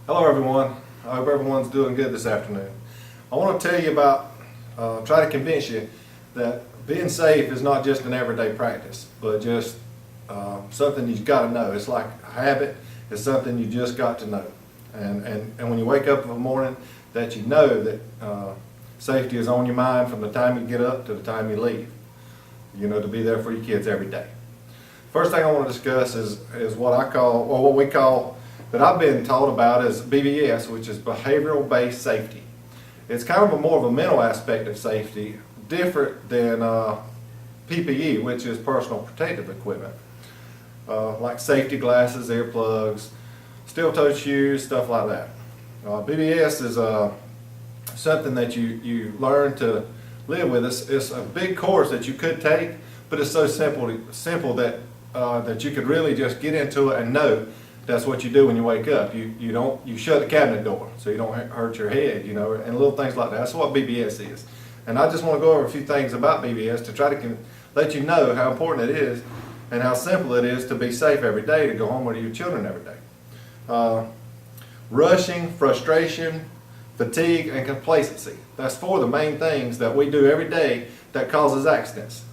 Hello everyone. I hope everyone's doing good this afternoon. I want to tell you about, try to convince you that being safe is not just an everyday practice, but just something you've got to know. It's like a habit. It's something you just got to know. And when you wake up in the morning, that you know that safety is on your mind from the time you get up to the time you leave. You know, to be there for your kids every day. First thing I want to discuss is what I call, or what we call, that I've been taught about as BBS, which is behavioral based safety. It's kind of more of a mental aspect of safety, different than PPE, which is personal protective equipment, like safety glasses, earplugs, steel-toed shoes, stuff like that. BBS is something that you learn to live with. It's a big course that you could take, but it's so simple that that you could really just get into it and know that's what you do when you wake up. You shut the cabinet door so you don't hurt your head, you know, and little things like that. That's what BBS is. And I just want to go over a few things about BBS to try to let you know how important it is and how simple it is to be safe every day, to go home with your children every day. Rushing, frustration, fatigue, and complacency. That's four of the main things that we do every day that causes accidents.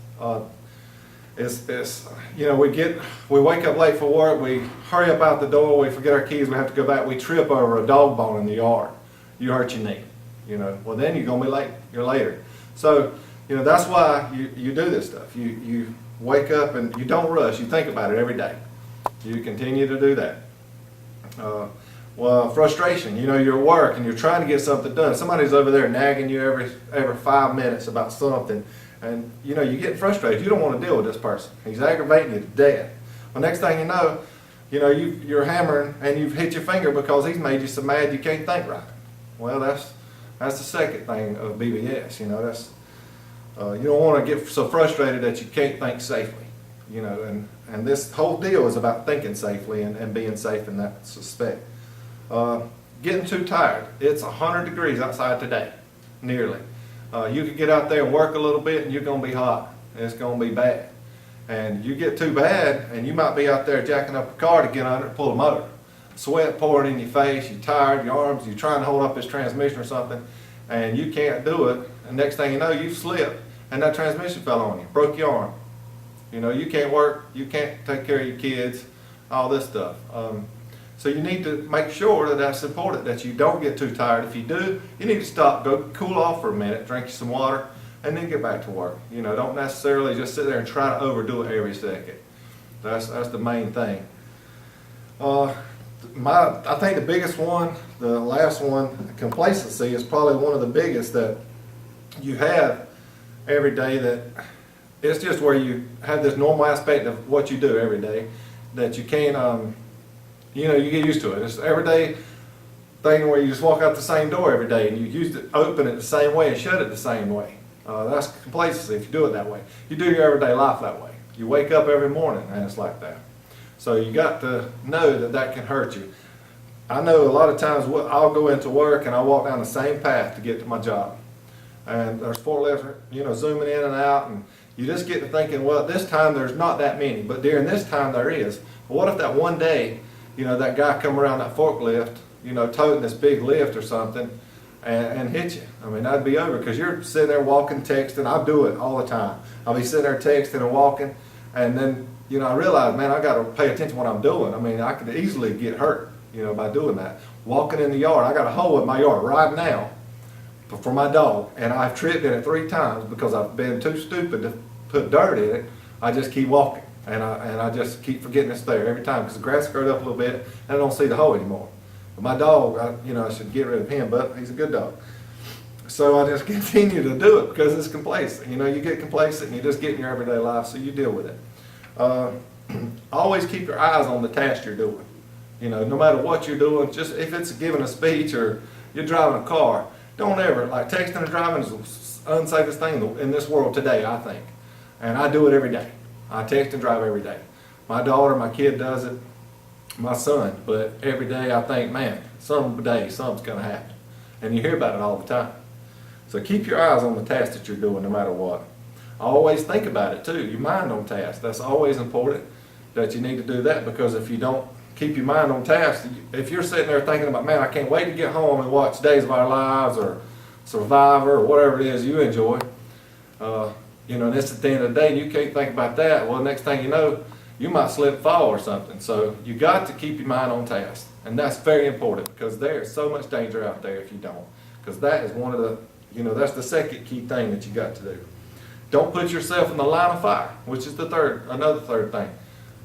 You know, we wake up late for work, we hurry up out the door, we forget our keys, we have to go back, we trip over a dog bone in the yard. You hurt your knee, you know. Well, then you're going to be late. You're later. So, you know, that's why you do this stuff. You wake up and you don't rush. You think about it every day. You continue to do that. Well, frustration. You know, you're at work and you're trying to get something done. Somebody's over there nagging you every 5 minutes about something. And you know, you're getting frustrated. You don't want to deal with this person. He's aggravating you to death. Well, next thing you know, you're hammering and you've hit your finger because he's made you so mad you can't think right. Well, that's the second thing of BBS. You know, that's you don't want to get so frustrated that you can't think safely. You know, and this whole deal is about thinking safely and being safe in that respect. Getting too tired. It's 100 degrees outside today, nearly. You could get out there and work a little bit and you're going to be hot. It's going to be bad. And you get too bad and you might be out there jacking up a car to get under and pull a motor. Sweat pouring in your face, you're tired, your arms, you're trying to hold up this transmission or something, and you can't do it. And next thing you know, you slip and that transmission fell on you, broke your arm. You know, you can't work, you can't take care of your kids, all this stuff. So you need to make sure that that's important, that you don't get too tired. If you do, you need to stop, go cool off for a minute, drink you some water, and then get back to work. You know, don't necessarily just sit there and try to overdo it every second. That's the main thing. I think the biggest one, the last one, complacency, is probably one of the biggest that you have every day. That it's just where you have this normal aspect of what you do every day that you can't. You know, you get used to it. It's everyday thing where you just walk out the same door every day and you open it the same way and shut it the same way. That's complacency if you do it that way. You do your everyday life that way. You wake up every morning and it's like that. So you got to know that that can hurt you. I know a lot of times I'll go into work and I'll walk down the same path to get to my job. And there's forklifts, you know, zooming in and out, and you just get to thinking, well, this time there's not that many, but during this time there is. But what if that one day, you know, that guy come around that forklift, you know, toting this big lift or something and hit you? I mean, that'd be over because you're sitting there walking, texting. I do it all the time. I'll be sitting there texting and walking, and then, you know, I realize, man, I got to pay attention to what I'm doing. I mean, I could easily get hurt, you know, by doing that. Walking in the yard, I got a hole in my yard right now for my dog, and I've tripped in it 3 times because I've been too stupid to put dirt in it. I just keep walking. And I just keep forgetting it's there every time because the grass growed up a little bit and I don't see the hole anymore. But my dog, I should get rid of him, but he's a good dog. So I just continue to do it because it's complacent. You know, you get complacent and you just get in your everyday life, so you deal with it. Always keep your eyes on the task you're doing. You know, no matter what you're doing, just if it's giving a speech or you're driving a car, don't ever, like texting and driving is the unsafest thing in this world today, I think. And I do it every day. I text and drive every day. My daughter, my kid does it, my son, but every day I think, man, someday something's going to happen. And you hear about it all the time. So keep your eyes on the task that you're doing no matter what. Always think about it too, your mind on task. That's always important that you need to do that, because if you don't keep your mind on task. If you're sitting there thinking about, man, I can't wait to get home and watch Days of Our Lives or Survivor or whatever it is you enjoy, and it's at the end of the day and you can't think about that, well, next thing you know, you might slip and fall or something. So you got to keep your mind on task. And that's very important, because there's so much danger out there if you don't. Because that is one of the, that's the second key thing that you got to do. Don't put yourself in the line of fire, which is another third thing,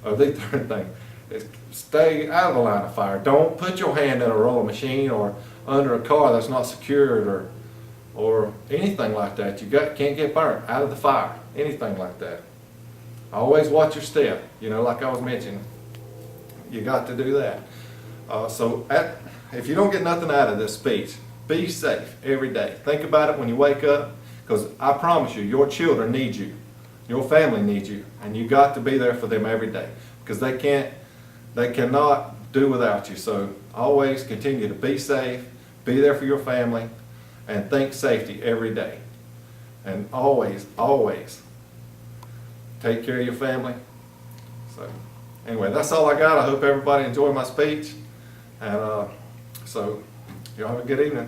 or the third thing. Is stay out of the line of fire. Don't put your hand in a rolling machine or under a car that's not secured or anything like that. Can't get burnt out of the fire, anything like that. Always watch your step, like I was mentioning. You got to do that. If you don't get nothing out of this speech, be safe every day. Think about it when you wake up, because I promise you, your children need you. Your family needs you, and you got to be there for them every day, because they cannot do without you. So always continue to be safe, be there for your family, and think safety every day. And always, always take care of your family. So anyway, that's all I got. I hope everybody enjoyed my speech. And so y'all have a good evening.